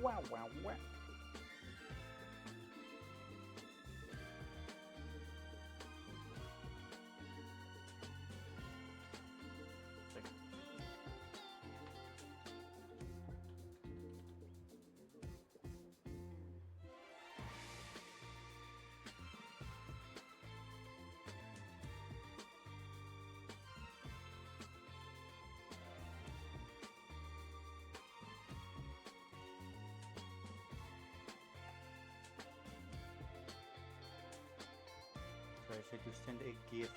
Wow, wow, wow. So I said to send a GIF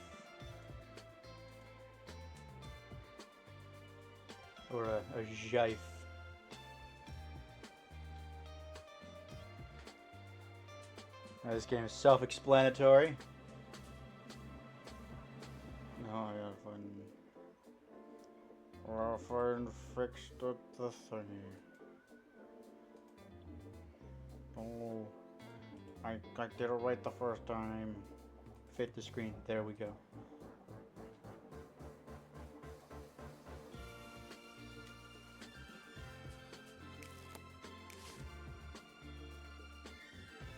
or a GIF. Now, this game is self-explanatory. No, I haven't fixed the thingy. Oh, I did it right the first time. Fit the screen. There we go.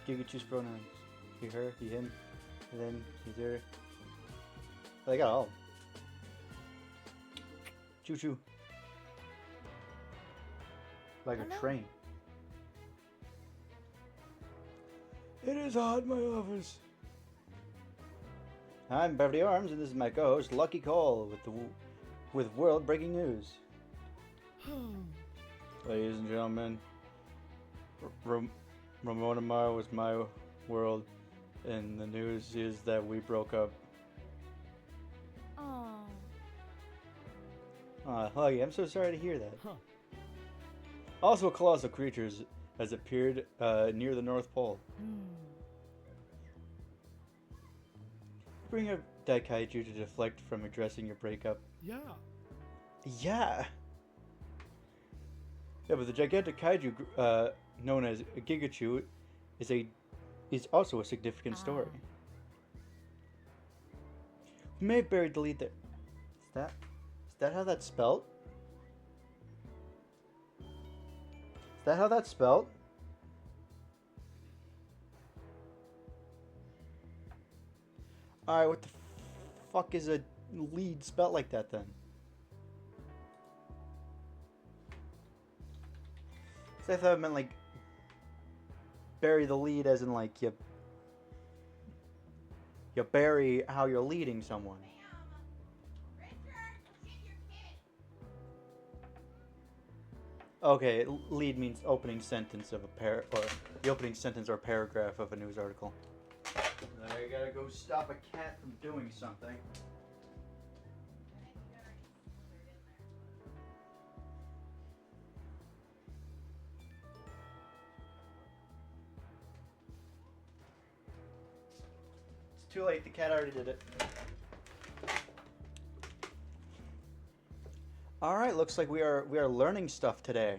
You can choose pronouns. He, her, he, him, and then he's her. They got all. Choo choo. Like a train. It is hot in my office. I'm Beverly Arms, and this is my co-host Lucky Cole with world-breaking news. Ladies and gentlemen, Ramona Mara was my world, and the news is that we broke up. Huggy, I'm so sorry to hear that. Also, a colossal creature has appeared near the North Pole. Bring up that kaiju to deflect from addressing your breakup. Yeah. Yeah, but the gigantic kaiju known as Gigachu is also a significant story. We may have buried the lead there. Is that how that's spelled? Is that how that's spelled? Alright, what the fuck is a lead spelled like that then? So I thought it meant like bury the lead as in like you bury how you're leading someone. Okay, lead means opening sentence of a or the opening sentence or paragraph of a news article. I gotta go stop a cat from doing something. It's too late, the cat already did it. Alright, looks like we are learning stuff today.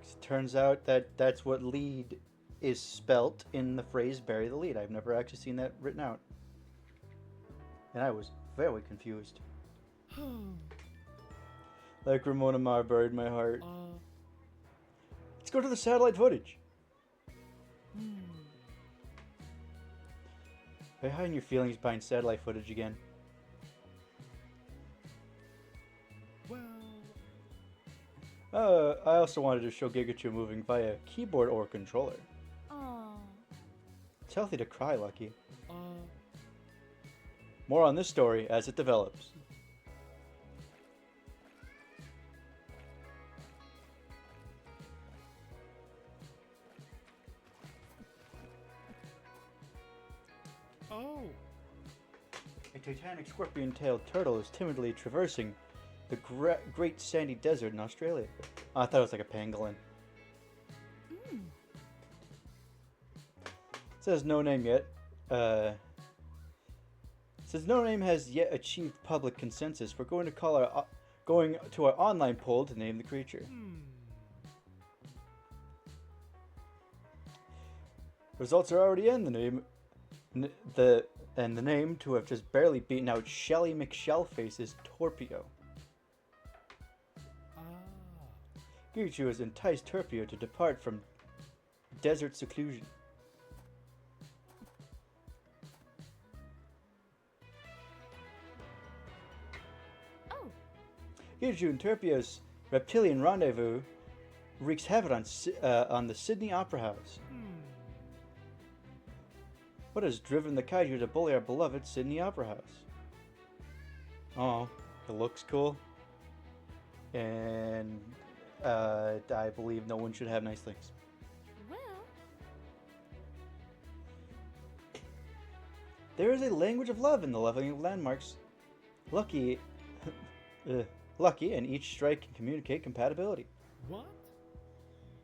It turns out that that's what lead is spelt in the phrase bury the lead. I've never actually seen that written out. And I was very confused. Like Ramona Mara buried my heart. Let's go to the satellite footage. Are you hiding your feelings behind satellite footage again? I also wanted to show Gigachu moving via keyboard or controller. It's healthy to cry, Lucky. More on this story as it develops. A titanic scorpion-tailed turtle is timidly traversing the Great Sandy Desert in Australia. Oh, I thought it was like a pangolin. It says no name yet. Since no name has yet achieved public consensus, we're going to our online poll to name the creature. Results are already in. The name to have just barely beaten out Shelly McShellface's Torpedo. Kaichu has enticed Torpio to depart from desert seclusion. Oh. Kaichu and Torpio's reptilian rendezvous wreaks havoc on the Sydney Opera House. What has driven the kaiju to bully our beloved Sydney Opera House? Oh, it looks cool. And I believe no one should have nice things. Well. There is a language of love in the leveling of landmarks. Lucky, and each strike can communicate compatibility. What?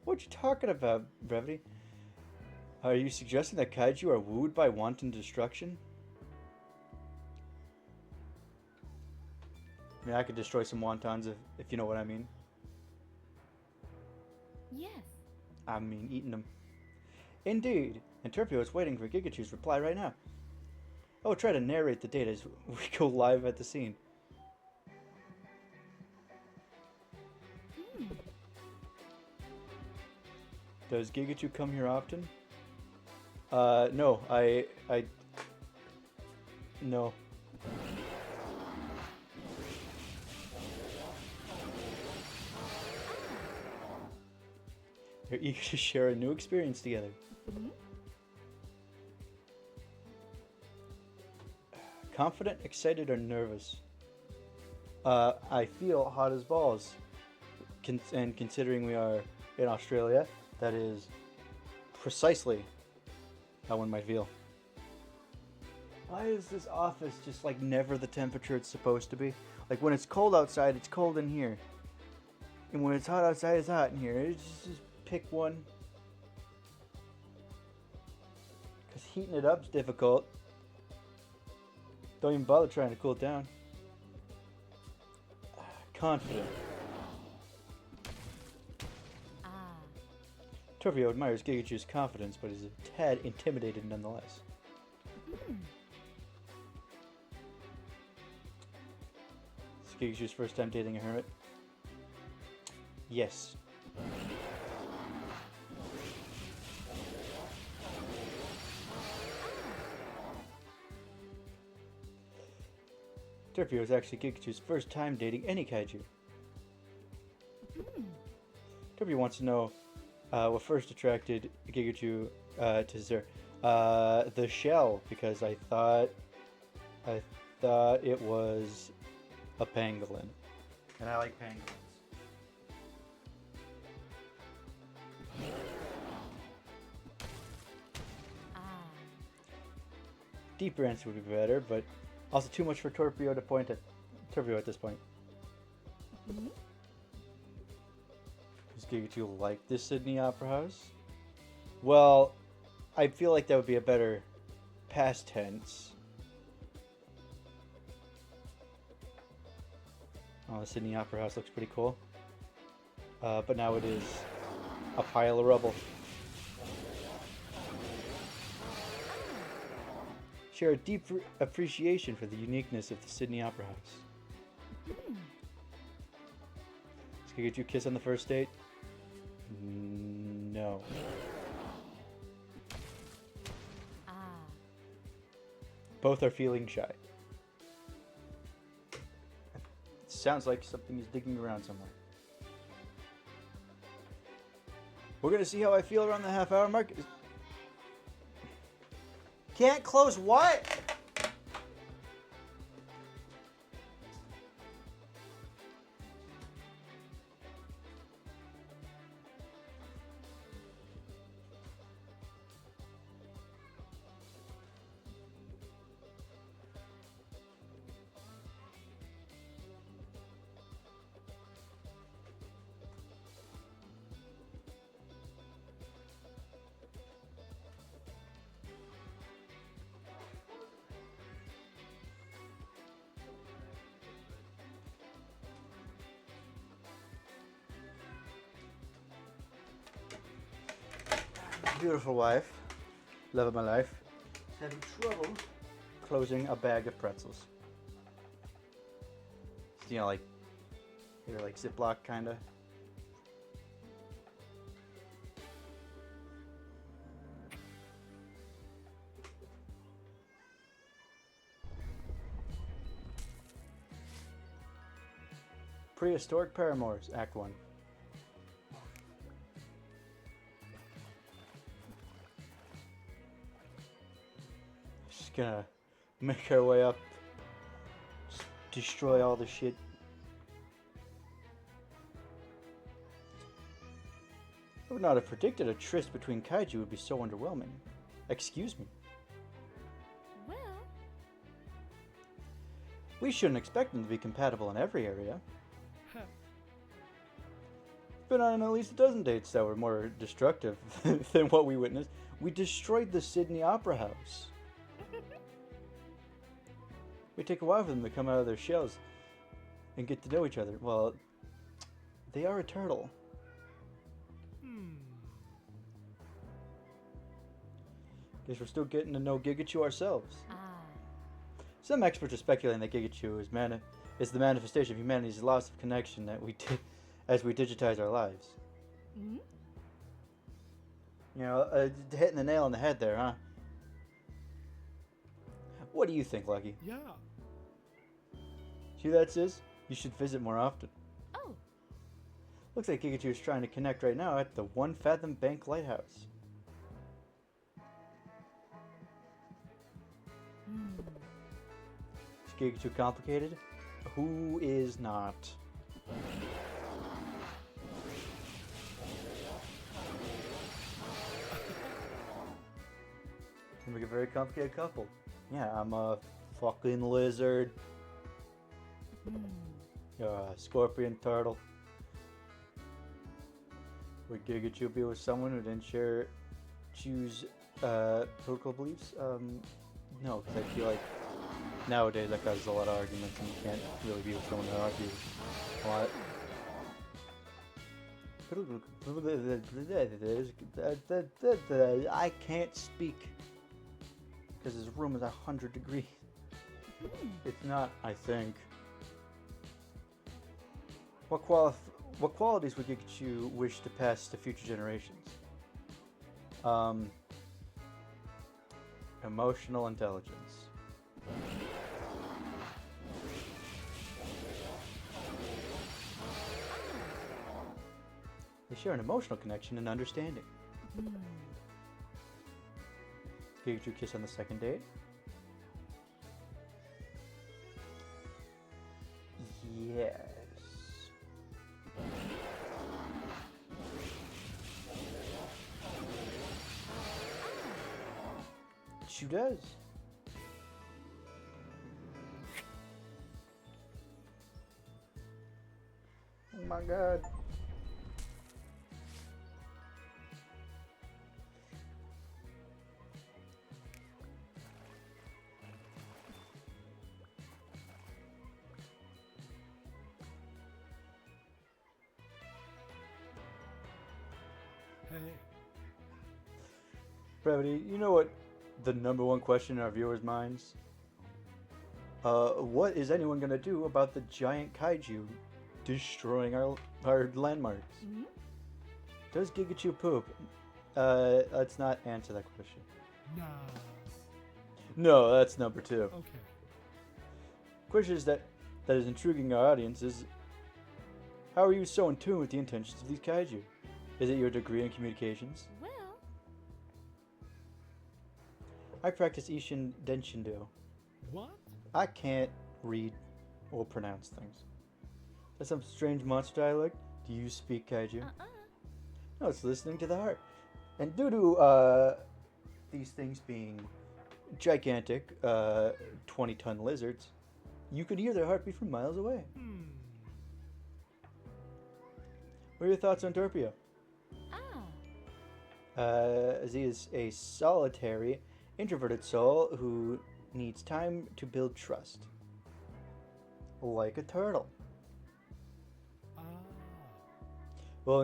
What you talking about, Brevity? Are you suggesting that kaiju are wooed by wanton destruction? I mean, I could destroy some wontons if you know what I mean. Yes. I mean, eating them. Indeed. And Torpio is waiting for Gigachu's reply right now. I will try to narrate the data as we go live at the scene. Does Gigachu come here often? No, no. They're eager to share a new experience together. Confident, excited, or nervous? I feel hot as balls. And considering we are in Australia, that is precisely how one might feel. Why is this office just like never the temperature it's supposed to be? Like when it's cold outside, it's cold in here. And when it's hot outside, it's hot in here. It's just pick one. Because heating it up is difficult. Don't even bother trying to cool it down. Confident. Torpio admires Gigachu's confidence, but is a tad intimidated nonetheless. Is Gigachu's first time dating a hermit? Yes. Torpio is actually Gigachu's first time dating any kaiju. Torpio wants to know what first attracted Gigachu to Zer. The shell, because I thought it was a pangolin, and I like pangolins. Deeper answer would be better, but also too much for Torpio to point at Torpio at this point. Does Gigachu like this Sydney Opera House? Well, I feel like that would be a better past tense. Oh, the Sydney Opera House looks pretty cool. But now it is a pile of rubble. Share a deep appreciation for the uniqueness of the Sydney Opera House. Does Gigachu kiss on the first date? No. Both are feeling shy. Sounds like something is digging around somewhere. We're gonna see how I feel around the half-hour mark. Can't close what? Beautiful wife, love of my life, is having trouble closing a bag of pretzels. You know, like they're like Ziploc kind of. Prehistoric Paramours, Act 1. Just gonna make our way up. Just destroy all the shit. I would not have predicted a tryst between kaiju would be so underwhelming. Excuse me. Well, We shouldn't expect them to be compatible in every area. Been on at least a dozen dates that were more destructive than what we witnessed. We destroyed the Sydney Opera House. We take a while for them to come out of their shells and get to know each other. Well, they are a turtle. Guess we're still getting to know Gigachu ourselves. Some experts are speculating that Gigachu is the manifestation of humanity's loss of connection that we as we digitize our lives. mm-hmm. You know, hitting the nail on the head there, huh? What do you think, Lucky? Yeah. See that, Sis? You should visit more often. Oh, Looks like Gigachu is trying to connect right now at the One Fathom Bank Lighthouse. Is Gigachu complicated? Who is not? Can make a very complicated couple. Yeah, I'm a fucking lizard. You're a scorpion turtle. Would Gigachu be with someone who didn't choose political beliefs? No, because I feel like nowadays that causes a lot of arguments and you can't really be with someone who argues a lot. I can't speak because his room is 100 degrees. It's not, I think. What qualities would Gigachu wish to pass to future generations? Emotional intelligence. They share an emotional connection and understanding. Gigachu kiss on the second date? Yes. She does. Oh my god. Hey. Brevity, you know what the number one question in our viewers' minds? What is anyone gonna do about the giant kaiju destroying our landmarks? Mm-hmm. Does Gigachu poop? Let's not answer that question. Nah. No, that's number 2. Okay. Question is that is intriguing our audience is, how are you so in tune with the intentions of these kaiju? Is it your degree in communications? Well, I practice Ishin Denshindo. What? I can't read or pronounce things. That's some strange monster dialect. Do you speak kaiju? No, it's listening to the heart. And due to these things being gigantic 20-ton lizards, you could hear their heartbeat from miles away. What are your thoughts on Torpio? He is a solitary, introverted soul who needs time to build trust. Like a turtle. Will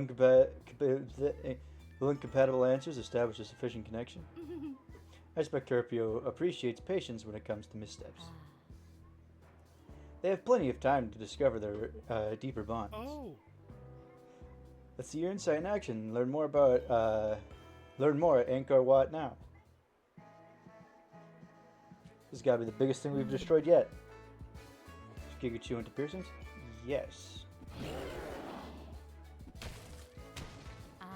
incompatible answers establish a sufficient connection? I suspect Torpio appreciates patience when it comes to missteps. They have plenty of time to discover their deeper bonds. Oh. Let's see your insight in action. Learn more at Angkor Wat now. This has got to be the biggest thing we've destroyed yet. Is Gigachu into piercings? Yes. Ah.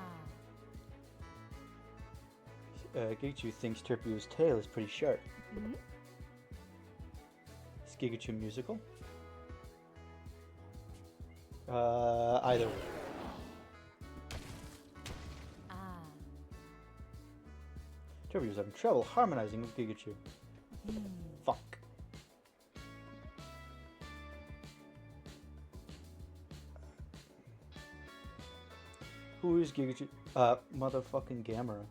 Gigachu thinks Terpio's tail is pretty sharp. Hmm? Is Gigachu musical? Either way. Ah. Terpio's having trouble harmonizing with Gigachu. Hmm. Fuck. Who is Gigachu? Motherfucking Gamera.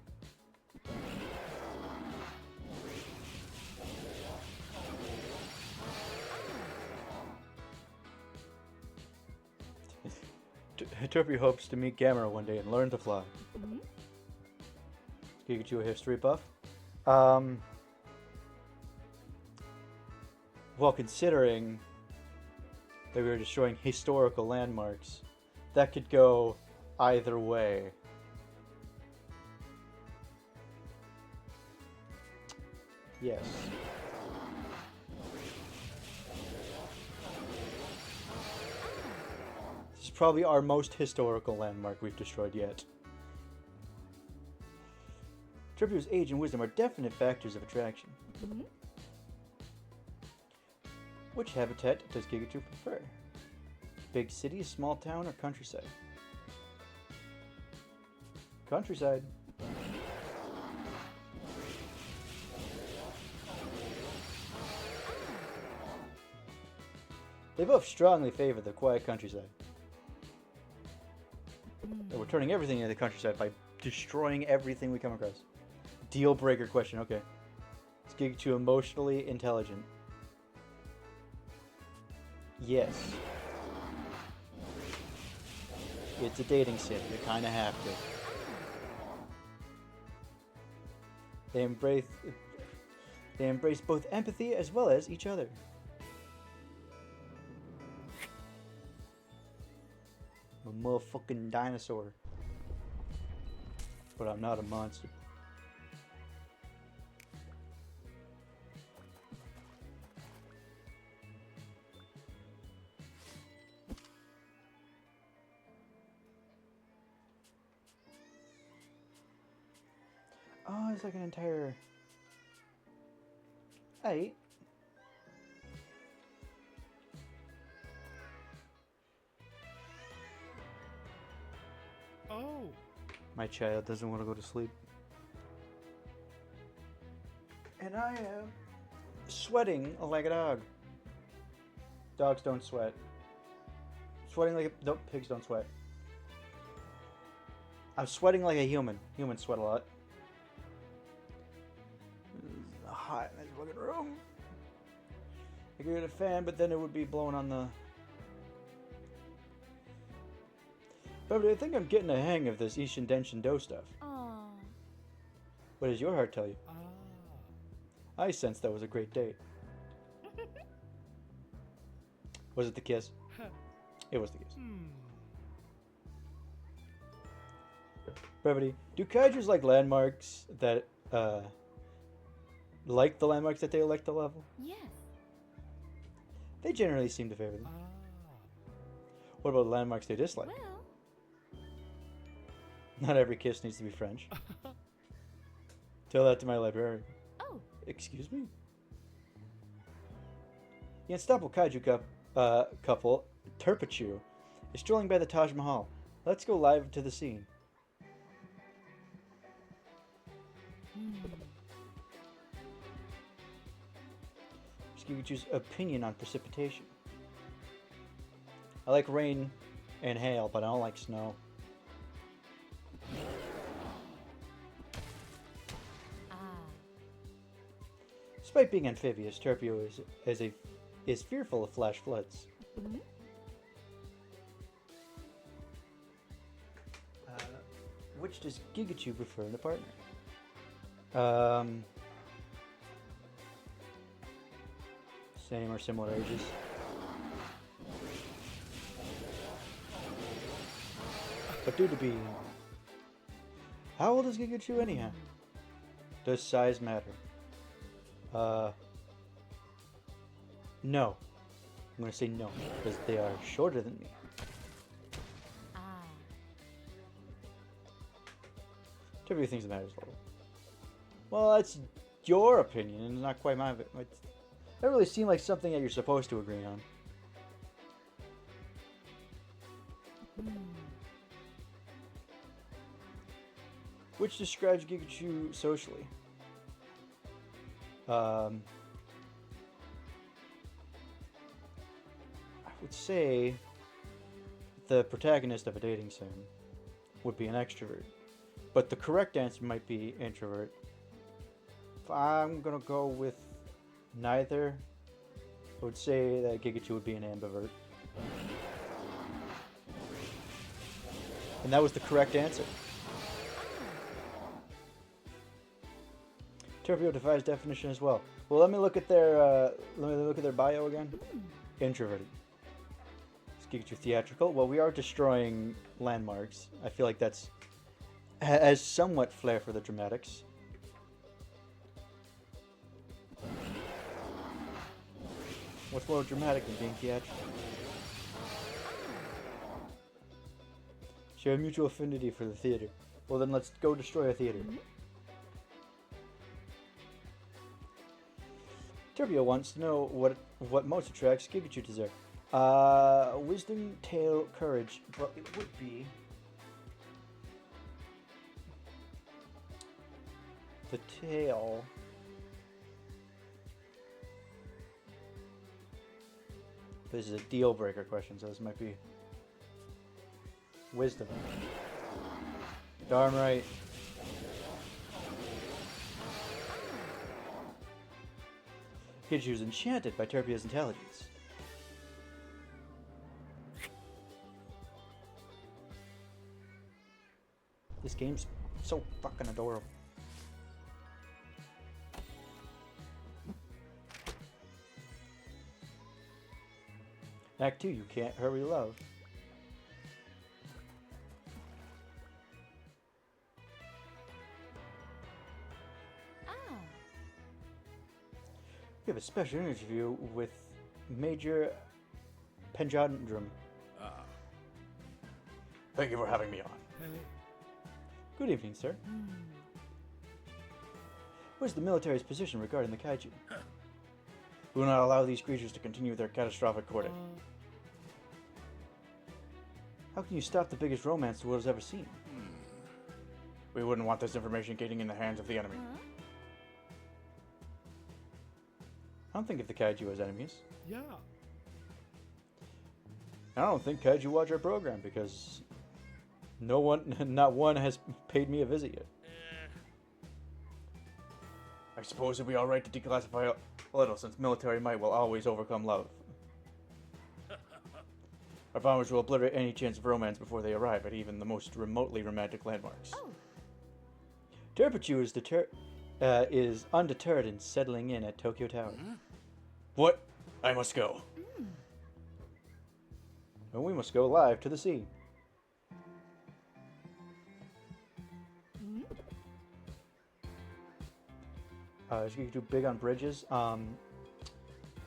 Terpio hopes to meet Gamera one day and learn to fly. Hmm? Gigachu a history buff? Well, considering that we were destroying historical landmarks, that could go either way. Yes. This is probably our most historical landmark we've destroyed yet. Terpio's age and wisdom are definite factors of attraction. Hmm? Which habitat does Gigachu prefer? Big city, small town, or countryside? Countryside. They both strongly favor the quiet countryside. And we're turning everything into the countryside by destroying everything we come across. Deal breaker question, okay. Is Gigachu emotionally intelligent? Yes. It's a dating sim, you kinda have to. They embrace both empathy as well as each other. I'm a motherfucking dinosaur. But I'm not a monster. Oh, it's like an entire 8. Oh. My child doesn't want to go to sleep. And I am sweating like a dog. Dogs don't sweat. Sweating like a... Nope, pigs don't sweat. I'm sweating like a human. Humans sweat a lot. It's hot in this fucking room. I could get a fan, but then it would be blowing on the... But I think I'm getting a hang of this Ishin Denshin Do stuff. Aw. What does your heart tell you? Ah. I sense that was a great date. Was it the kiss? It was the kiss. Brevity. Do kaijus like landmarks that, like the landmarks that they elect to level? Yes. They generally seem to favor them. Ah. What about landmarks they dislike? Well. Not every kiss needs to be French. Tell that to my librarian. Oh. Excuse me? The unstoppable kaiju couple, Terpichu, is strolling by the Taj Mahal. Let's go live to the scene. Gigachu's opinion on precipitation. I like rain and hail, but I don't like snow. Despite being amphibious, Terpio is fearful of flash floods. Mhm. Which does Gigachu prefer in a partner? Same or similar ages. But due to be... How old is Gigachu anyhow? Does size matter? No. I'm gonna say no, because they are shorter than me. Terpio thinks it matters little. Well, that's your opinion, and not quite mine. But it doesn't really seem like something that you're supposed to agree on. Which describes Gigachu socially? I would say the protagonist of a dating sim would be an extrovert. But the correct answer might be introvert. I'm gonna go with neither. I would say that Gigachu would be an ambivert. And that was the correct answer. Terpio defies definition as well. Well, let me look at their bio again. Introverted. Is Gigachu theatrical? Well, we are destroying landmarks. I feel like that's has somewhat flair for the dramatics. What's more dramatic than being theatrical? Share a mutual affinity for the theater. Well, then let's go destroy a theater. Terpio wants to know what most attracts Gigachu to Zer. Wisdom, tail, courage, but it would be the tail. This is a deal breaker question, so this might be wisdom. Darn right. Gigachu is enchanted by Terpio's intelligence. This game's so fucking adorable. Act 2, you can't hurry love. We have a special interview with Major Penjandrum. Thank you for having me on. Good evening, sir. What is the military's position regarding the kaiju? We will not allow these creatures to continue their catastrophic courting. How can you stop the biggest romance the world has ever seen? We wouldn't want this information getting in the hands of the enemy. I don't think of the kaiju as enemies. Yeah. I don't think kaiju watch our program because not one has paid me a visit yet. I suppose it'd be alright to declassify a little, since military might will always overcome love. Our bombers will obliterate any chance of romance before they arrive at even the most remotely romantic landmarks. Terpio is undeterred in settling in at Tokyo Tower. What? I must go. And we must go live to the sea. Is Gigachu big on bridges?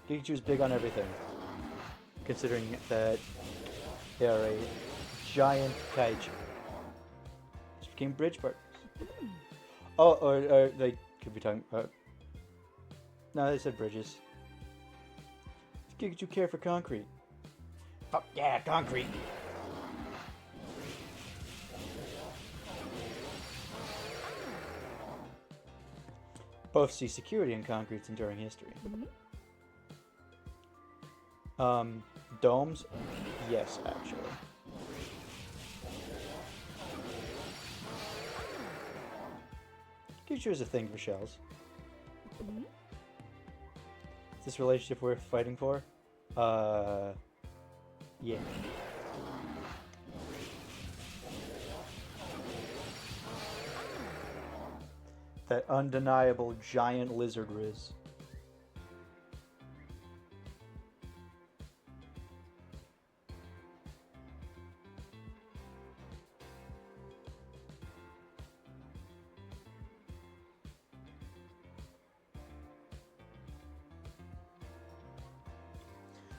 Gigachu is big on everything, considering that they are a giant kaiju. Just became bridge partners. Oh, or they could be talking about... No, they said bridges. Does Gigachu care for concrete? Fuck yeah, concrete! Both see security in concrete's enduring history. Domes? Yes, actually. Gigachu is a thing for shells. Is this relationship worth fighting for? Yeah. That undeniable giant lizard riz.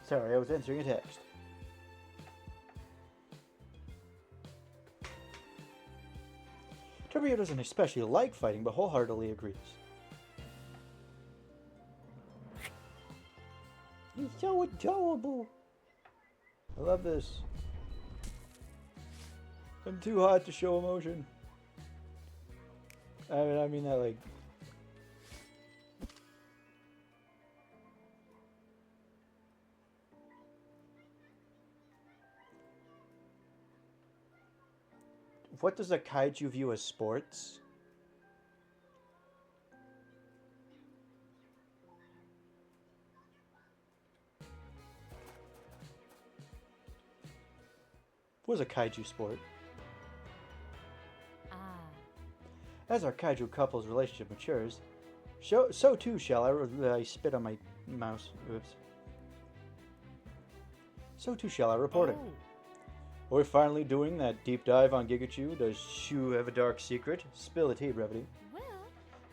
Sorry, I was answering a text. Turbio doesn't especially like fighting, but wholeheartedly agrees. He's so adorable. I love this. I'm too hot to show emotion. I mean that like... What does a kaiju view as sports? What is a kaiju sport? Ah. As our kaiju couple's relationship matures, so too shall I spit on my mouse. Oops. So too shall I report it. Oh. We're finally doing that deep dive on Gigachu. Does Shu have a dark secret? Spill the tea, brevity. Well.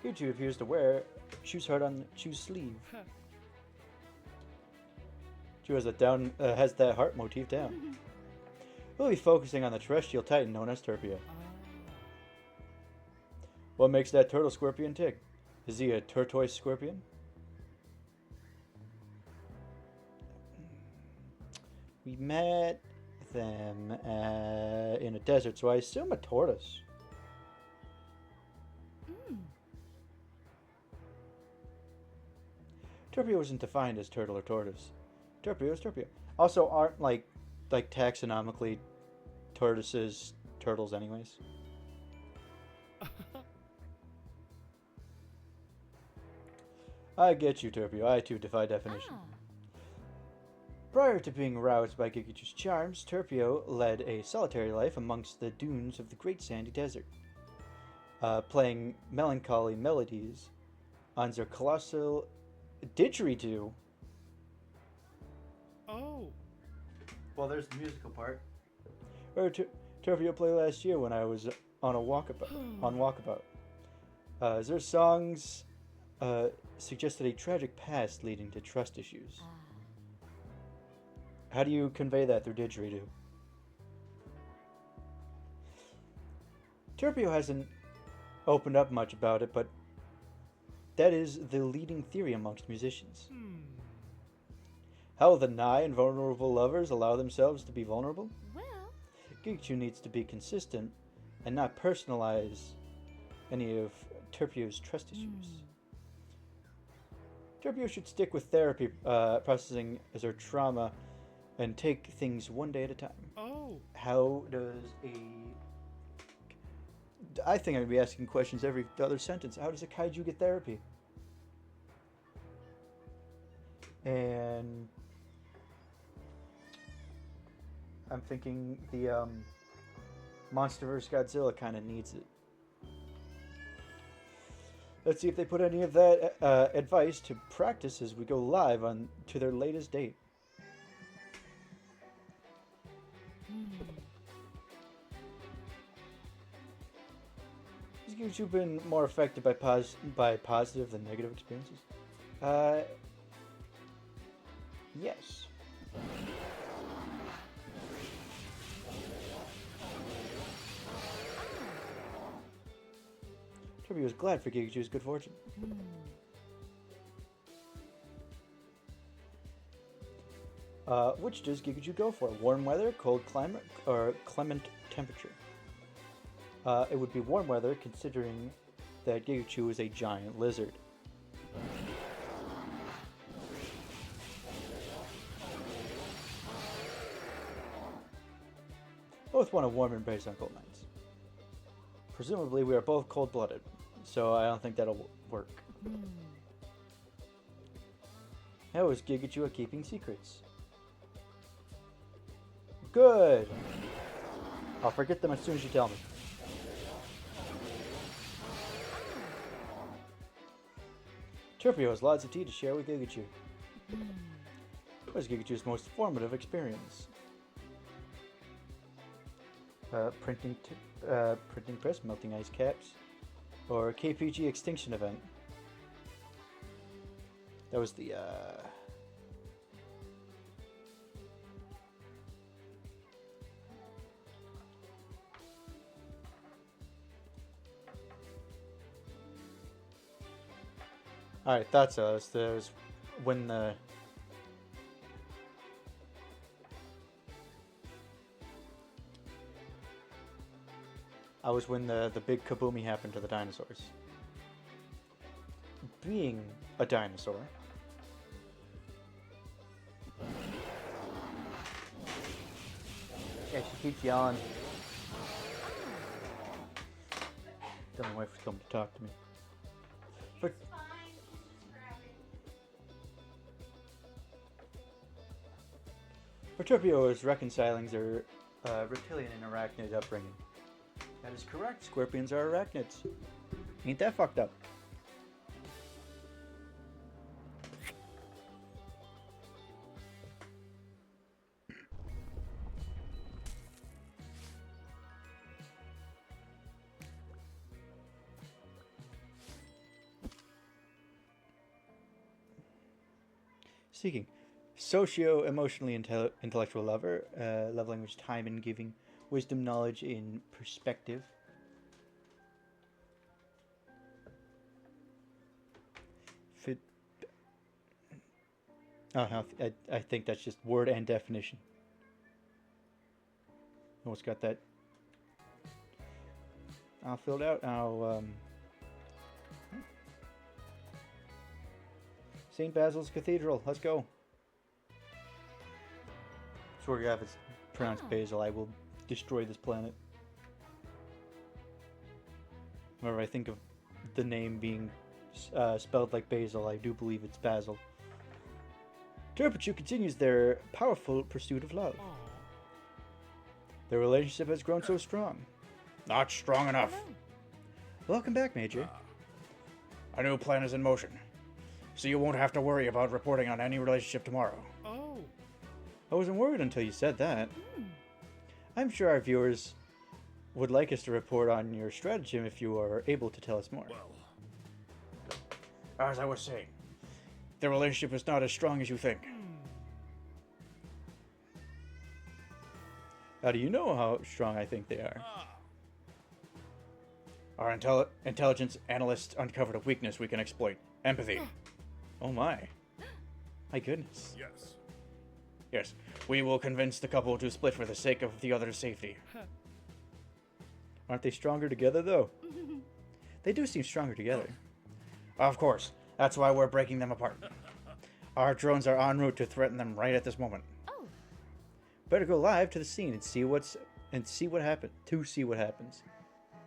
Gigachu appears to wear Shu's heart on Chu's sleeve. Chu has that heart motif down. We'll be focusing on the terrestrial titan known as Turpio. What makes that turtle scorpion tick? Is he a tortoise scorpion? We met them in a desert, so I assume a tortoise. Turpio isn't defined as turtle or tortoise. Turpio is Turpio. Also, aren't like taxonomically tortoises turtles anyways? I get you, Turpio. I too defy definition. Ah. Prior to being roused by Gigachu's charms, Turpio led a solitary life amongst the dunes of the Great Sandy Desert, playing melancholy melodies on their colossal didgeridoo. Oh. Well, there's the musical part. Or Turpio played last year when I was on a walkabout. Their songs suggested a tragic past leading to trust issues. Ah. How do you convey that through didgeridoo? Turpio hasn't opened up much about it, but that is the leading theory amongst musicians. How will the nigh and vulnerable lovers allow themselves to be vulnerable? Well. Gigachu needs to be consistent and not personalize any of Turpio's trust issues. Turpio should stick with therapy, processing as her trauma, and take things one day at a time. Oh. How does I think I'm going to be asking questions every other sentence. How does a kaiju get therapy? And I'm thinking the Monster vs. Godzilla kind of needs it. Let's see if they put any of that advice to practice as we go live on to their latest date. Has Gigachu been more affected by positive than negative experiences? Yes. Turpio was glad for Gigachu's good fortune. Which does Gigachu go for? Warm weather, cold climate, or clement temperature? It would be warm weather, considering that Gigachu is a giant lizard. Both want a warm embrace on cold nights. Presumably, we are both cold-blooded, so I don't think that'll work. How is Gigachu at keeping secrets? Good! I'll forget them as soon as you tell me. Turpio has lots of tea to share with Gigachu. What is Gigachu's most formative experience? Printing press, melting ice caps, or KPG extinction event. That was the Alright, that's us. There's when the... I was when the big kaboomy happened to the dinosaurs. Being a dinosaur... Yeah, she keeps yelling. Tell my wife to come to talk to me. But Perturpio is reconciling their reptilian and arachnid upbringing. That is correct. Scorpions are arachnids. Ain't that fucked up? Seeking. Socio-emotionally intellectual lover. Love language, time and giving. Wisdom, knowledge in perspective. Fit. Oh, I think that's just word and definition. Oh, it's got that. I'll fill it out. St. Basil's Cathedral. Let's go. Swear to God, if it's pronounced Basil, I will destroy this planet. Whenever I think of the name being spelled like Basil, I do believe it's Basil. Turpichu continues their powerful pursuit of love. Their relationship has grown so strong. Not strong enough. Welcome back, Major. A new plan is in motion, so you won't have to worry about reporting on any relationship tomorrow. Oh. I wasn't worried until you said that. I'm sure our viewers would like us to report on your stratagem if you are able to tell us more. Well, as I was saying, the relationship is not as strong as you think. How do you know how strong I think they are? Our intelligence analysts uncovered a weakness we can exploit. Empathy. Oh my. My goodness. Yes. Yes, we will convince the couple to split for the sake of the other's safety. Aren't they stronger together, though? They do seem stronger together. Of course. That's why we're breaking them apart. Our drones are en route to threaten them right at this moment. Oh. Better go live to the scene and see what happens.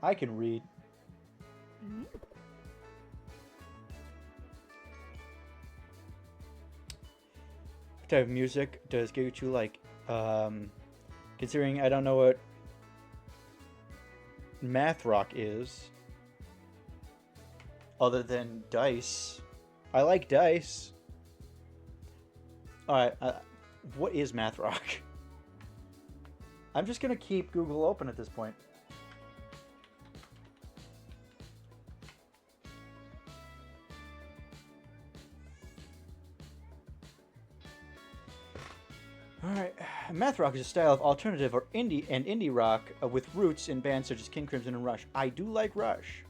I can read. What type of music does Kaichu like? Considering I don't know what math rock is, other than dice. I like dice. Alright, what is math rock? I'm just gonna keep Google open at this point. Alright, math rock is a style of alternative or indie rock with roots in bands such as King Crimson and Rush. I do like Rush.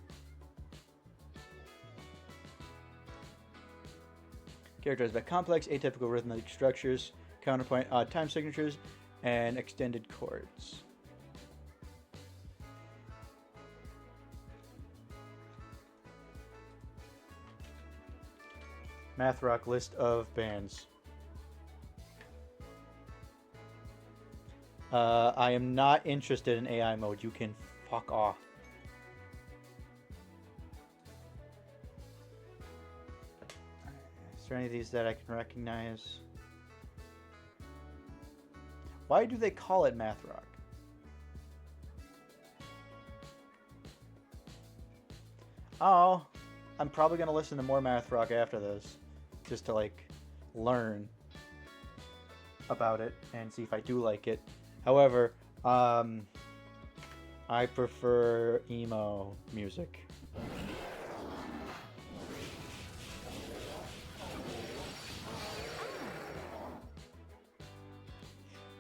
Characterized by complex, atypical rhythmic structures, counterpoint, odd time signatures, and extended chords. Math rock list of bands. I am not interested in AI mode. You can fuck off. Is there any of these that I can recognize? Why do they call it math rock? Oh, I'm probably going to listen to more math rock after this. Just to, like, learn about it and see if I do like it. However, I prefer emo music.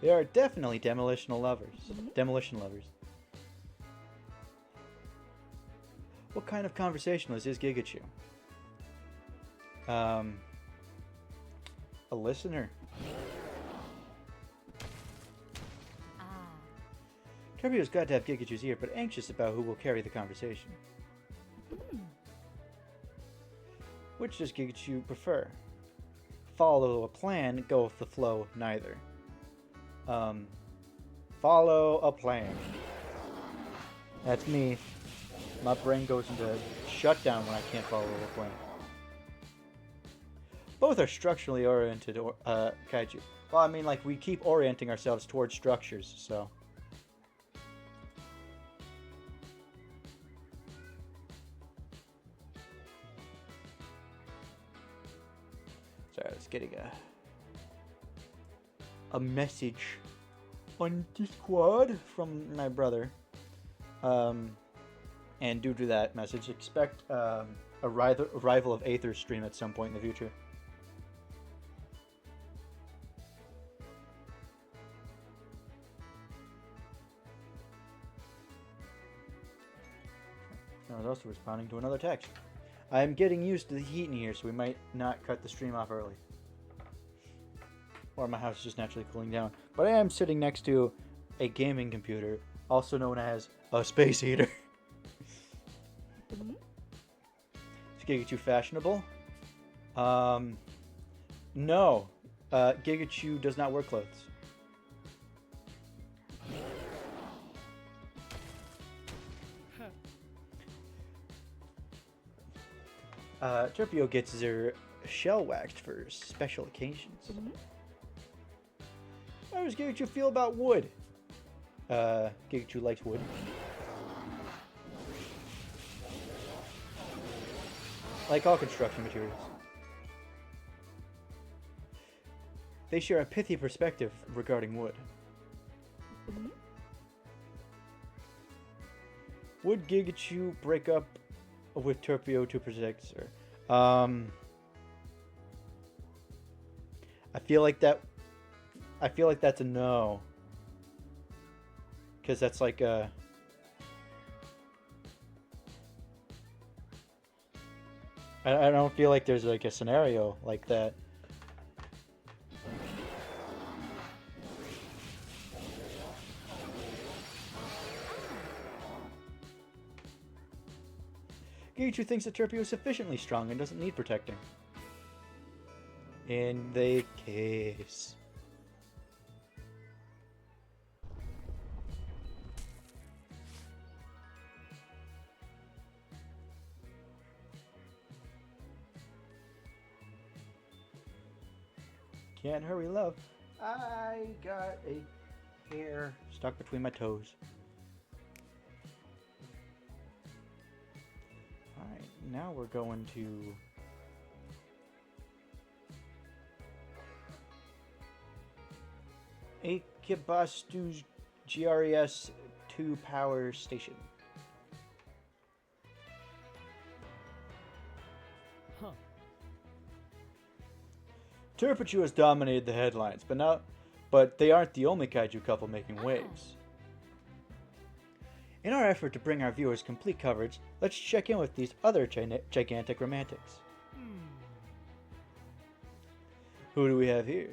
They are definitely demolition lovers. What kind of conversationalist is Gigachu? A listener. Ah. Turbio's glad to have Gigachu's ear, but anxious about who will carry the conversation. Which does Gigachu prefer? Follow a plan, go with the flow, neither. Follow a plan. That's me. My brain goes into shutdown when I can't follow a plan. Both are structurally oriented kaiju. Well, I mean, like, we keep orienting ourselves towards structures, so. Sorry, I was getting a message on Discord from my brother. And due to that message, expect a rival of Aether stream at some point in the future. I was also responding to another text. I'm getting used to the heat in here, so we might not cut the stream off early. Or my house is just naturally cooling down. But I am sitting next to a gaming computer, also known as a space heater. Is Gigachu fashionable? No. Gigachu does not wear clothes. Turpio gets their shell waxed for special occasions. How does Gigachu feel about wood? Gigachu likes wood. Like all construction materials. They share a pithy perspective regarding wood. Would Gigachu break up with Turpio to protect her? I feel like that's a no. Because that's like a... I don't feel like there's like a scenario like that. Kaichu thinks that Turpio is sufficiently strong and doesn't need protecting. In the case. Can't hurry, love. I got a hair stuck between my toes. Alright, now we're going to... Akibastu's GRES 2 power station. Huh. Turpichu has dominated the headlines, but they aren't the only kaiju couple making waves. In our effort to bring our viewers complete coverage, let's check in with these other gigantic romantics. Who do we have here?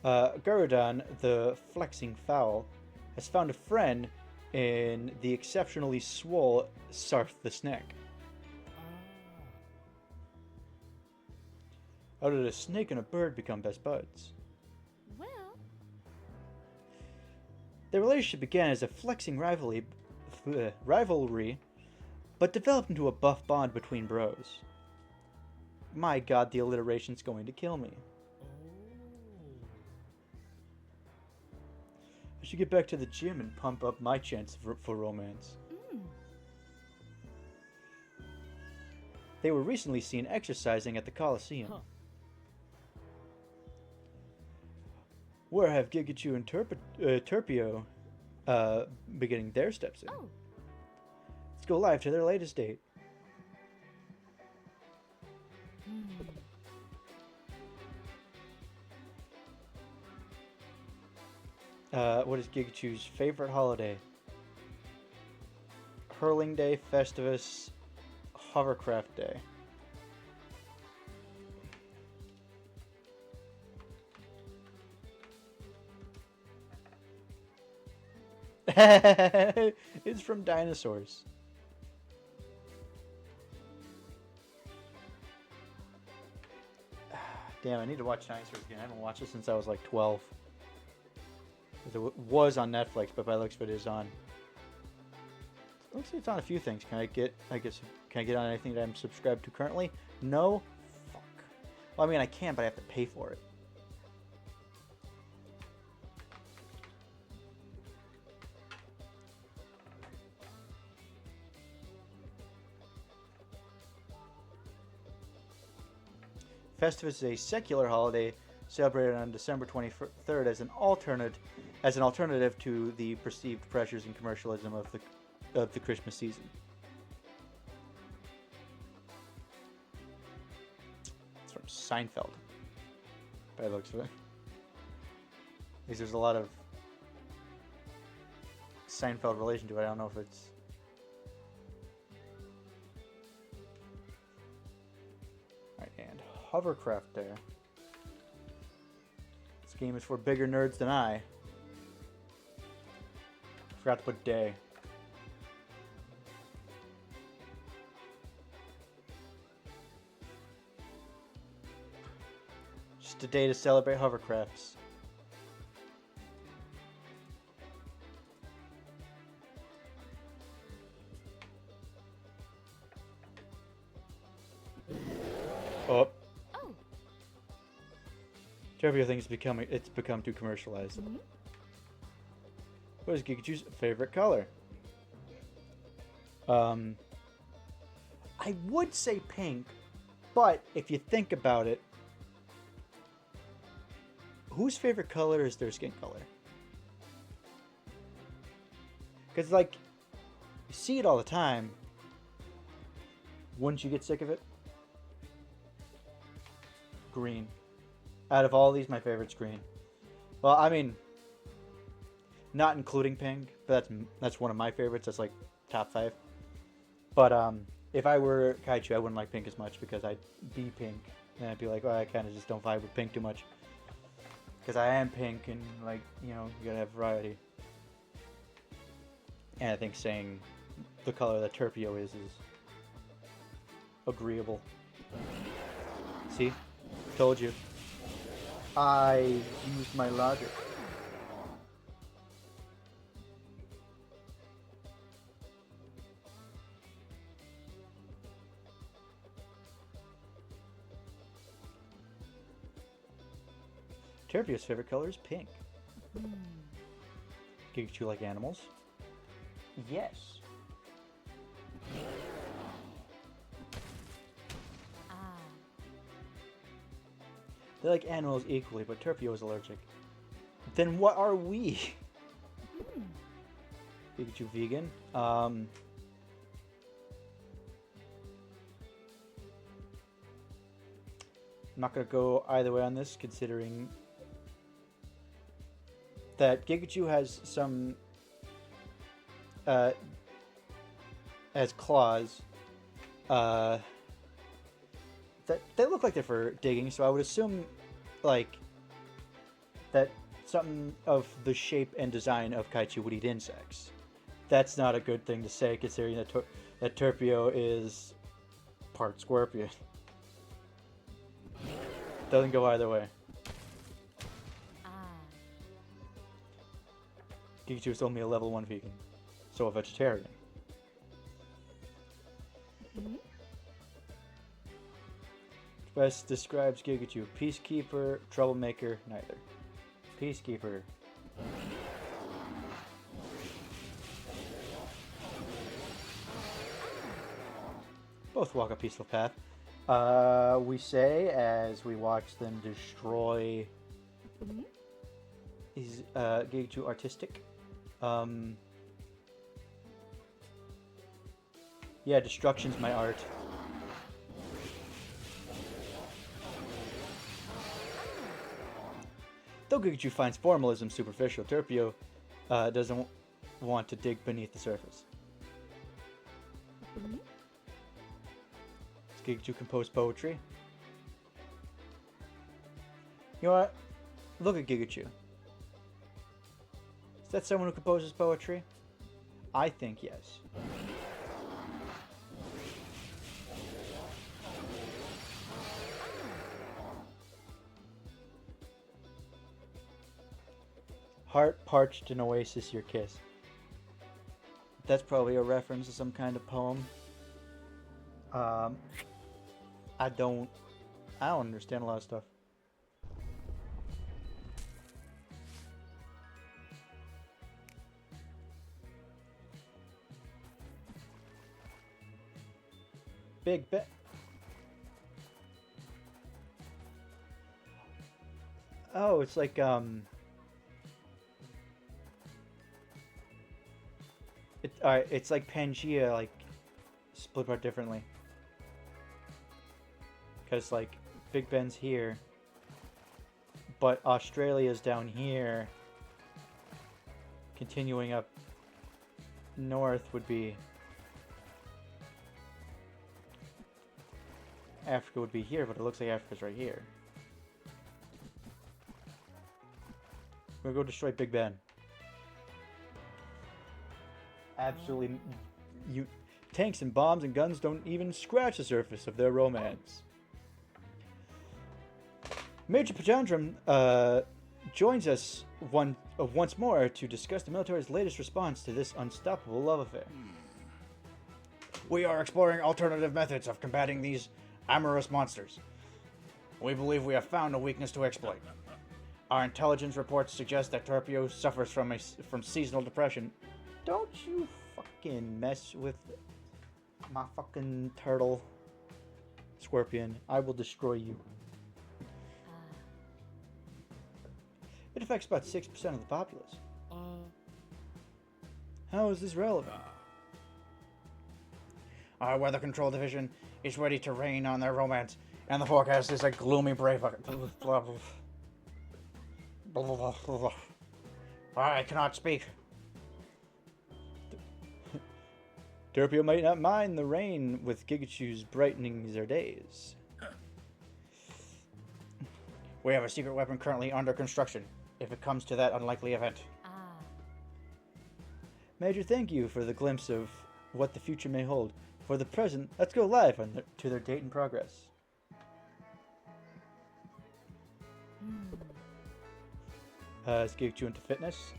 Garudon, the flexing fowl, has found a friend in the exceptionally swole Sarth the snake. How did a snake and a bird become best buds? Well, Their relationship began as a flexing rivalry, but developed into a buff bond between bros. My god, the alliteration's going to kill me. I should get back to the gym and pump up my chance for romance. They were recently seen exercising at the Coliseum. Huh. Where have Gigachu and Turpio beginning their steps in? oh, Let's go live to their latest date. What is Gigachu's favorite holiday? Hurling Day, Festivus, Hovercraft Day. It's from dinosaurs. Damn, I need to watch Dinosaurs again. I haven't watched it since I was like 12. It was on Netflix, but by the looks of it is on. Looks like it's on a few things. Can I get on anything that I'm subscribed to currently? No? Fuck. Well, I mean, I can, but I have to pay for it. Festivus is a secular holiday celebrated on December 23rd as an alternative to the perceived pressures and commercialism of the Christmas season. It's from Seinfeld, by the looks of it. At least there's a lot of Seinfeld relation to it. I don't know if it's... Alright, and hovercraft there. This game is for bigger nerds than I. Forgot to put day. Just a day to celebrate hovercrafts. Oh. Oh. Terpio thinks it's become too commercialized. Mm-hmm. What is Gikachu's favorite color? I would say pink, but if you think about it, whose favorite color is their skin color? Because, like, you see it all the time. Wouldn't you get sick of it? Green. Out of all these, my favorite's green. Well, I mean, not including pink, but that's one of my favorites. That's like top 5. But if I were Kaichu, I wouldn't like pink as much because I'd be pink, and I'd be like, well, I kind of just don't vibe with pink too much. Because I am pink, and like, you know, you gotta have variety. And I think saying the color that Terpio is agreeable. See? Told you. I used my logic. Terpio's favorite color is pink. Gikachu like animals? Yes. They like animals equally, but Terpio is allergic. Then what are we? Gikachu vegan? I'm not gonna go either way on this, considering that Gikachu has some has claws that they look like they're for digging, so I would assume like that something of the shape and design of Kaichu would eat insects. That's not a good thing to say, considering that Terpio is part scorpion. Doesn't go either way. Gikachu is only a level 1 vegan, so a vegetarian. Best describes Gikachu: peacekeeper, troublemaker, neither. Peacekeeper. Both walk a peaceful path. We say as we watch them destroy. Is Gikachu artistic? Yeah, destruction's my art. Though Gikachu finds formalism superficial, Terpio doesn't want to dig beneath the surface. Does Gikachu compose poetry? You know what? Look at Gikachu. Is that someone who composes poetry? I think yes. Heart parched an oasis your kiss. That's probably a reference to some kind of poem. I don't understand a lot of stuff. Big bet. Oh, it's like it's like Pangea, like split apart differently. Because like Big Ben's here, but Australia's down here. Continuing up north would be Africa would be here, but it looks like Africa's right here. We're gonna go destroy Big Ben. Absolutely, tanks and bombs and guns don't even scratch the surface of their romance. Major Pajandrum joins us once more to discuss the military's latest response to this unstoppable love affair. We are exploring alternative methods of combating these amorous monsters. We believe we have found a weakness to exploit. Our intelligence reports suggest that Torpio suffers from seasonal depression. Don't you fucking mess with my fucking turtle, Scorpion. I will destroy you. It affects about 6% of the populace. How is this relevant? Our weather control division is ready to rain on their romance, and the forecast is a gloomy brave. I cannot speak. Torpio might not mind the rain, with Gigachu's brightening their days. We have a secret weapon currently under construction, if it comes to that unlikely event. Major, thank you for the glimpse of what the future may hold. For the present, let's go live to their date in progress. Is Gigachu into fitness?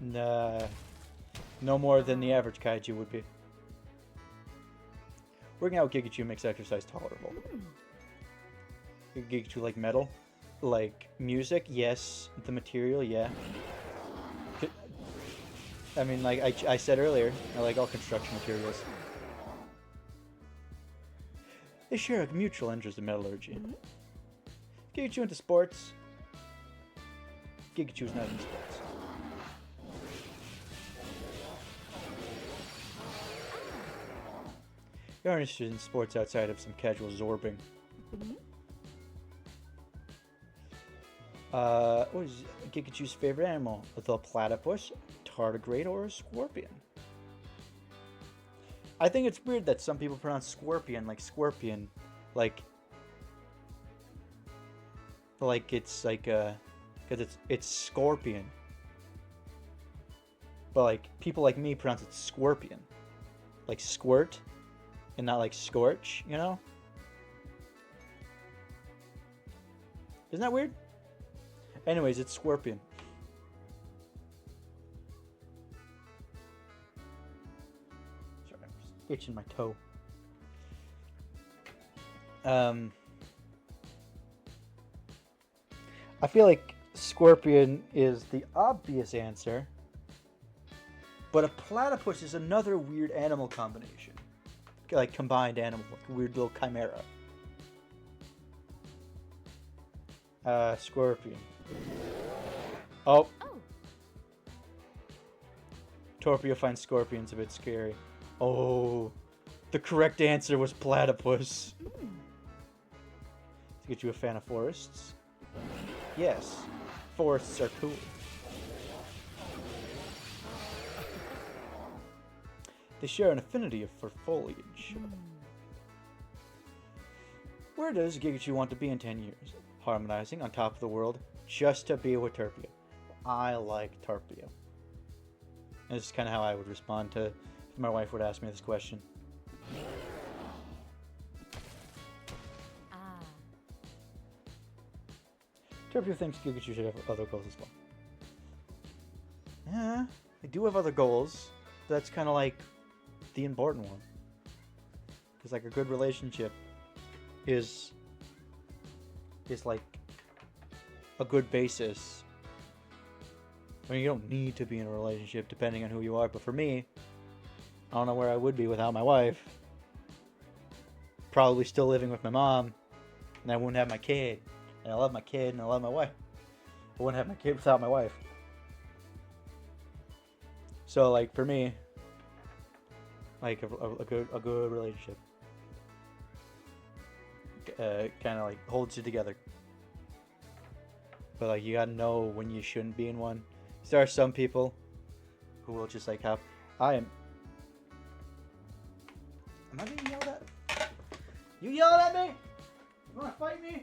Nah. No more than the average kaiju would be. Working out with Gigachu makes exercise tolerable. Gigachu like metal? Like music? Yes. The material? Yeah. I mean, like I said earlier, I like all construction materials. They share a mutual interest in metallurgy. Gigachu into sports? Gigachu's not into sports. You're interested in sports outside of some casual zorbing. What is Gigachu's favorite animal? The platypus, tardigrade, or a scorpion? I think it's weird that some people pronounce scorpion like scorpion, like it's like because it's scorpion. But like people like me pronounce it scorpion, like squirt, and not like scorch. You know? Isn't that weird? Anyways, it's scorpion. Sorry, I'm just itching my toe. I feel like scorpion is the obvious answer, but a platypus is another weird animal combination, like combined animal, like a weird little chimera. Scorpion. Oh. Torpio finds scorpions a bit scary. Oh. The correct answer was platypus. To get you a fan of forests? Yes. Forests are cool. They share an affinity for foliage. Where does Gigachu want to be in 10 years? Harmonizing on top of the world just to be with Torpio. I like Tarpio. And this is kind of how I would respond to if my wife would ask me this question. Ah. Tarpio thinks Pikachu should have other goals as well. Yeah, I do have other goals. That's kind of like the important one. Because like a good relationship is like a good basis. I mean, you don't need to be in a relationship depending on who you are, but for me, I don't know where I would be without my wife. Probably still living with my mom, and I wouldn't have my kid. And I love my kid, and I love my wife. I wouldn't have my kid without my wife. So, like, for me, like a good relationship kind of like holds you together. But like, you gotta know when you shouldn't be in one. There are some people who will just like have. Am I being yelled at? You yelling at me? You wanna fight me?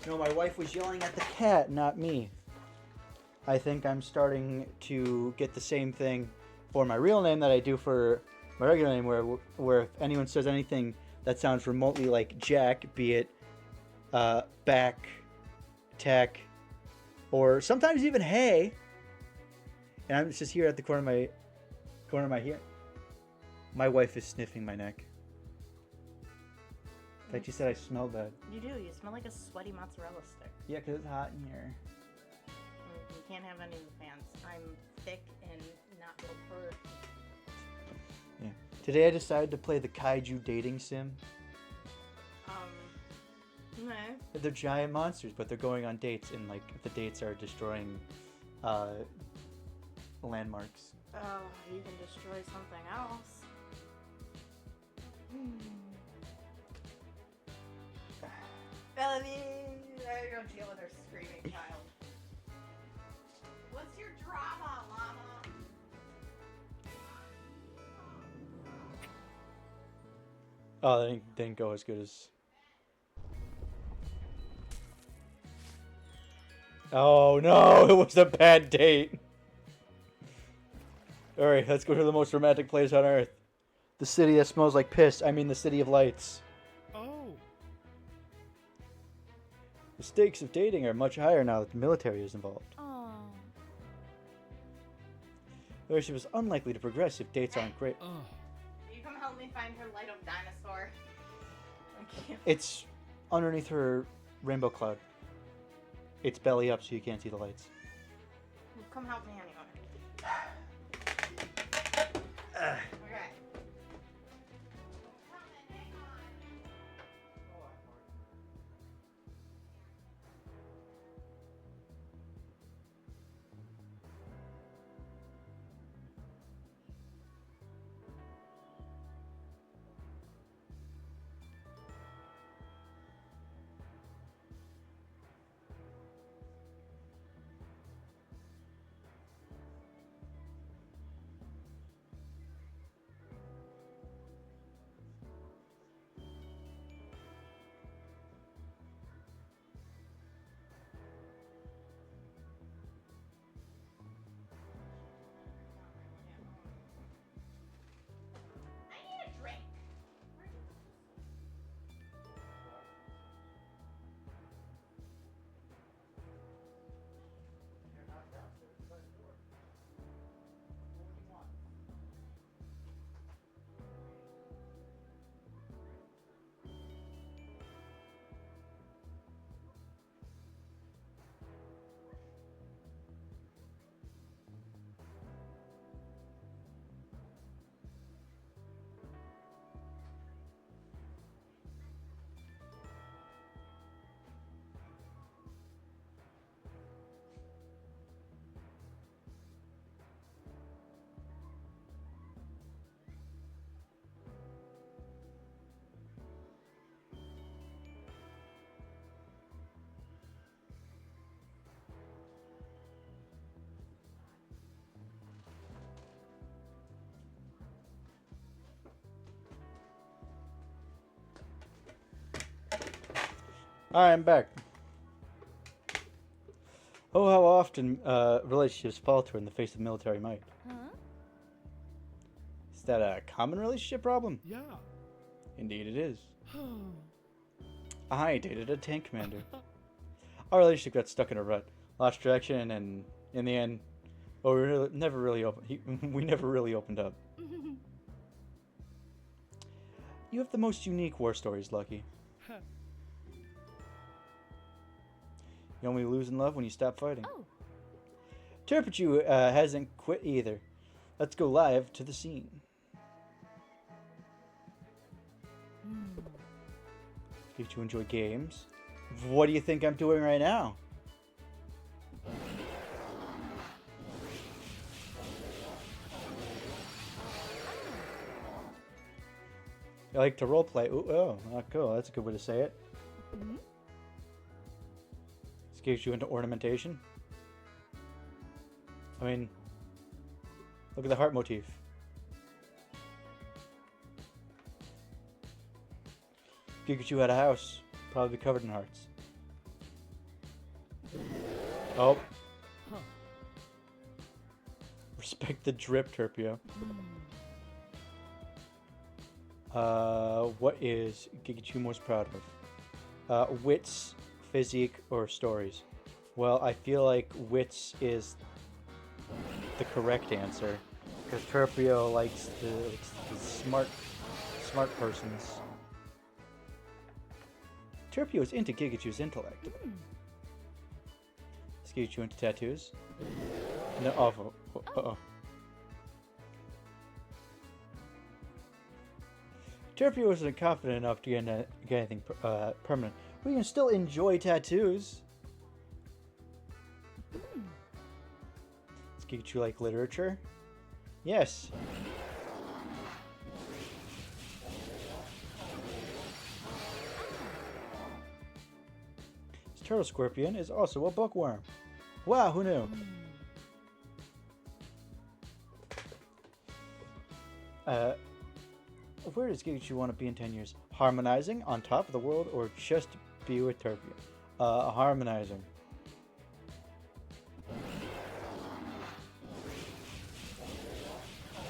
No, my wife was yelling at the cat, not me. I think I'm starting to get the same thing for my real name that I do for my regular name, where if anyone says anything that sounds remotely like Jack, be it back, tech, or sometimes even hey, and I'm just here at the corner of my ear. My wife is sniffing my neck. In fact, she said I smelled bad. You do. You smell like a sweaty mozzarella stick. Yeah, because it's hot in here. You can't have any of the fans. I'm thick and not built for. Yeah. Today I decided to play the kaiju dating sim. No. They're giant monsters, but they're going on dates, and like the dates are destroying landmarks. Oh, you can destroy something else. Bellamy, there you go, deal with her screaming child. What's your drama, Llama? Oh, that didn't go as good as. Oh no, it was a bad date. Alright, let's go to the most romantic place on earth. The city that smells like piss. I mean the city of lights. Oh. The stakes of dating are much higher now that the military is involved. Oh. The relationship is unlikely to progress if dates aren't great. Oh. Will you come help me find her light of dinosaur? I can't. It's underneath her rainbow cloud. It's belly up so you can't see the lights. Come help me anyway. Okay. I'm back. Oh, how often relationships falter in the face of military might. Huh? Is that a common relationship problem? Yeah. Indeed it is. I dated a tank commander. Our relationship got stuck in a rut, lost direction, and in the end, we never really opened up. You have the most unique war stories, Lucky. You only lose in love when you stop fighting. Oh. Turpichu hasn't quit either. Let's go live to the scene. Did you enjoy games? What do you think I'm doing right now? I like to roleplay. Ooh, oh, cool. That's a good way to say it. Mm-hmm. This gets you into ornamentation. I mean, look at the heart motif. Pikachu had a house, probably covered in hearts. Oh. Huh. Respect the drip, Turpio. What is Gigachu most proud of? Wits, physique, or stories? Well, I feel like wits is the correct answer, because Turpio likes the smart persons. Turpio is into Gigachu's intellect. Is Gigachu into tattoos? No. Oh. Uh-oh. Turpio isn't confident enough to get anything permanent. We can still enjoy tattoos. Does Gigachu like literature? Yes. This turtle scorpion is also a bookworm. Wow, who knew? Where does Gigachu want to be in 10 years? Harmonizing, on top of the world, or just be with Turpio? Harmonizing.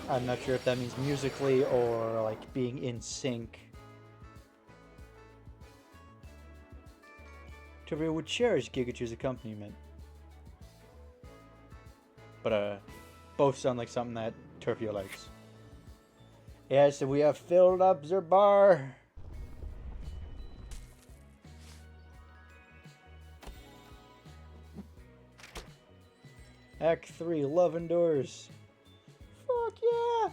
I'm not sure if that means musically or like being in sync. Turpio would cherish Gigachu's accompaniment. But both sound like something that Turpio likes. Yes, we have filled up the bar. Act 3, Love Endures. Fuck yeah!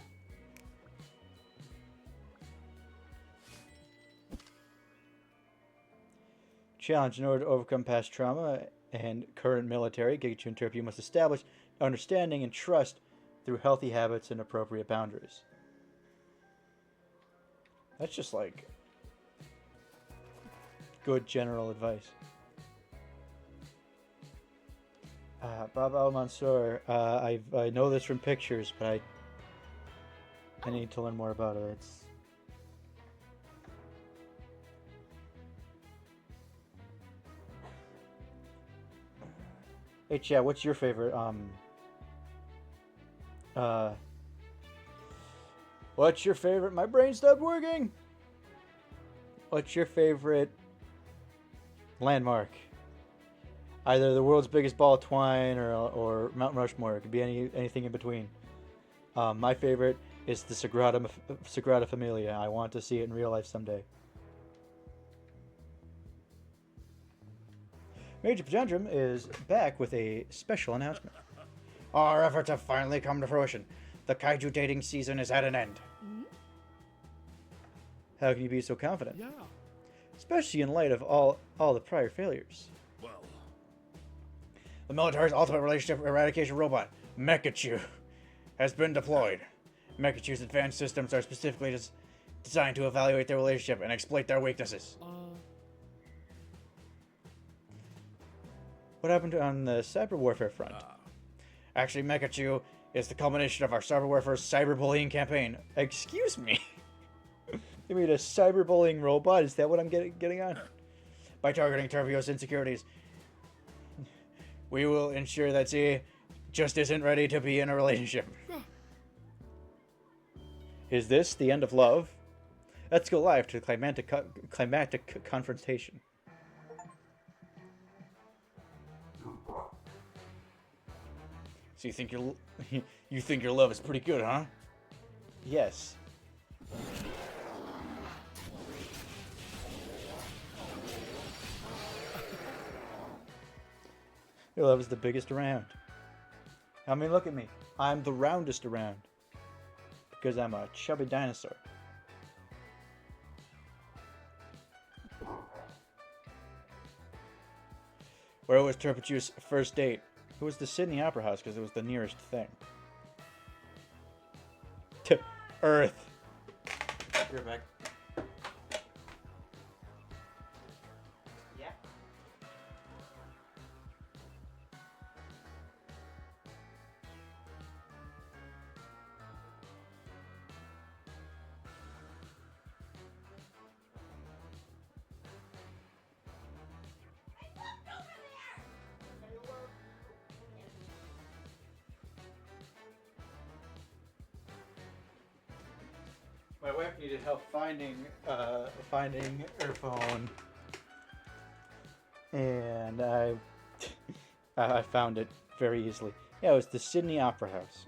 Challenge: in order to overcome past trauma and current military, Gigachu and Turpio must establish understanding and trust through healthy habits and appropriate boundaries. That's just like good general advice. Bob Al-Mansour, I know this from pictures, but I need to learn more about it. Hey, Chad, what's your favorite, what's your favorite? My brain stopped working! What's your favorite landmark? Either the world's biggest ball of twine or Mount Rushmore. It could be anything in between. My favorite is the Sagrada Familia. I want to see it in real life someday. Major Pajundrum is back with a special announcement. Our efforts have finally come to fruition. The kaiju dating season is at an end. How can you be so confident? Yeah. Especially in light of all the prior failures. Well. The military's ultimate relationship eradication robot, Mekachu, has been deployed. Mekachu's advanced systems are specifically designed to evaluate their relationship and exploit their weaknesses. What happened on the cyber warfare front? Actually, Mekachu is the culmination of our cyber warfare cyberbullying campaign. Excuse me? You mean a cyberbullying robot? Is that what I'm getting on? by targeting Turpio's insecurities. We will ensure that Z just isn't ready to be in a relationship. Is this the end of love? Let's go live to climactic confrontation. So you think your love is pretty good, huh? Yes. Your love is the biggest around. I mean, look at me. I'm the roundest around. Because I'm a chubby dinosaur. Where was Turpichu's first date? It was the Sydney Opera House because it was the nearest thing. To Earth. You're back. Yeah. My wife needed help finding her phone, and I found it very easily. Yeah, it was the Sydney Opera House.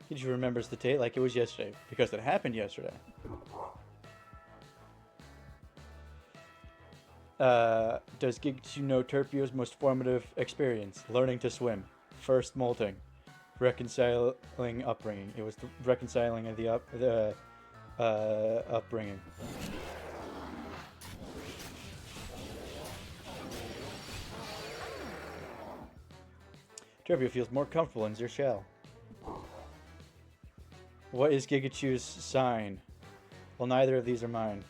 Kaichu remembers the date like it was yesterday because it happened yesterday. Does Kaichu know Turpio's most formative experience? Learning to swim. First molting. Reconciling upbringing. It was the reconciling of the upbringing. Turpio feels more comfortable in their shell. What is Kaichu's sign? Well, neither of these are mine.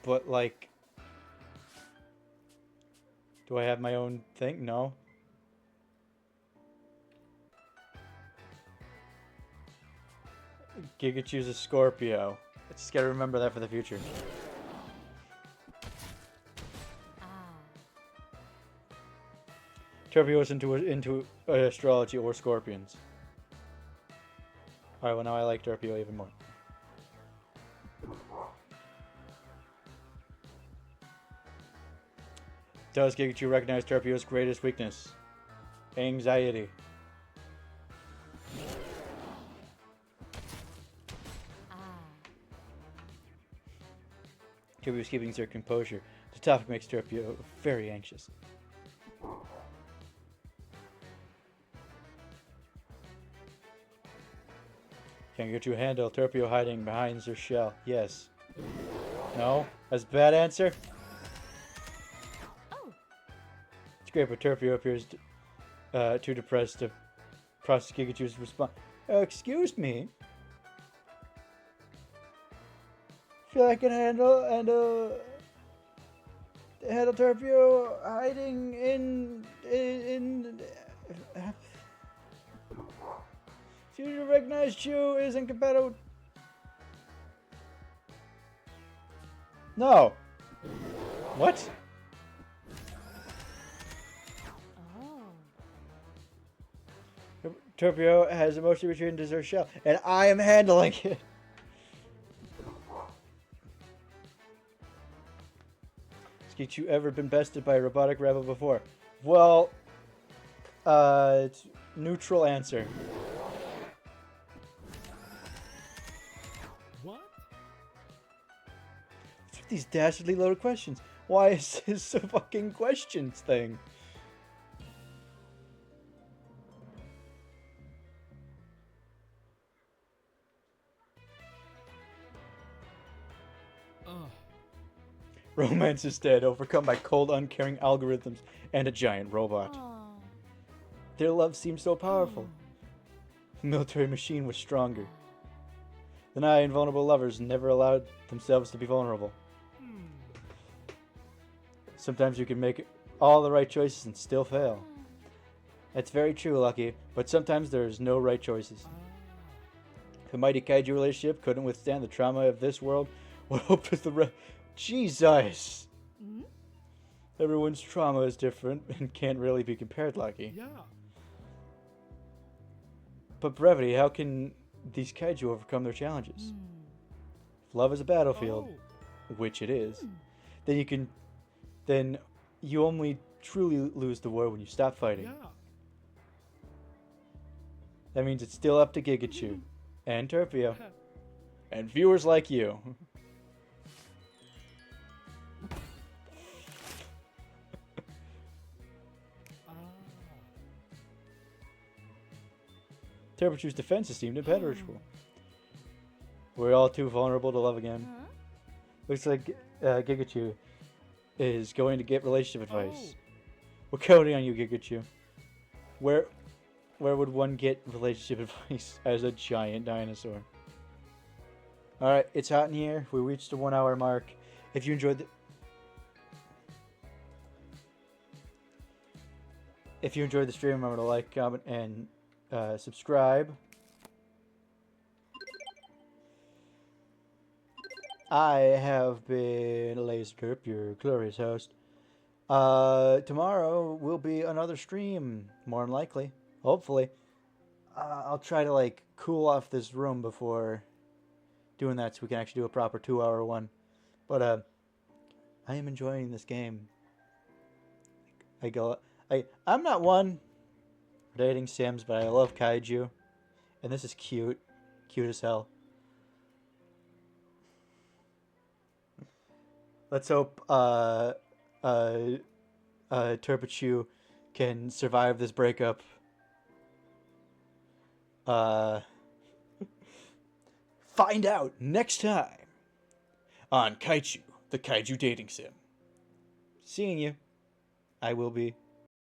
But, like, do I have my own thing? No. Kaichu's a Scorpio. I just gotta remember that for the future. Turpio is into astrology or scorpions. Alright, well now I like Turpio even more. Does Kaichu recognize Turpio's greatest weakness? Anxiety. Turpio's keeping their composure. The topic makes Turpio very anxious. Can Kaichu handle Turpio hiding behind their shell? Yes. No? That's a bad answer? It's great, but Turpio appears too depressed to process Kaichu's response. Excuse me? Feel I can handle Turpio hiding in Future recognized Chu is incompatible. No. What? Turpio has emotionally returned to their shell, and I am handling it. Has Kaichu ever been bested by a robotic rebel before? Well, it's neutral answer. What? What's with these dastardly loaded questions? Why is this a fucking questions thing? Romance is dead, overcome by cold, uncaring algorithms and a giant robot. Their love seemed so powerful. The military machine was stronger. The nigh invulnerable lovers never allowed themselves to be vulnerable. Sometimes you can make all the right choices and still fail. That's very true, Lucky, but sometimes there's no right choices. If a mighty kaiju relationship couldn't withstand the trauma of this world, what hope is the Jesus! Mm? Everyone's trauma is different and can't really be compared, Lucky. Yeah. But Brevity, how can these kaiju overcome their challenges? If love is a battlefield, which it is, then you only truly lose the war when you stop fighting. Yeah. That means it's still up to Gigachu and Turpio and viewers like you. Turpichu's defense is deemed impenetrable. We're all too vulnerable to love again. Huh? Looks like Gigachu is going to get relationship advice. We're counting on you, Gigachu. Where would one get relationship advice as a giant dinosaur? Alright, it's hot in here. We reached the 1 hour mark. If you enjoyed the stream, remember to like, comment, and subscribe. I have been Laserderp, your glorious host. Tomorrow will be another stream, more than likely. Hopefully. I'll try to, like, cool off this room before doing that so we can actually do a proper 2 hour one. But, I am enjoying this game. I'm not one for dating Sims, but I love kaiju. And this is cute. Cute as hell. Let's hope, Turpichu can survive this breakup. Find out next time on Kaichu, the Kaiju Dating Sim. Seeing you. I will be.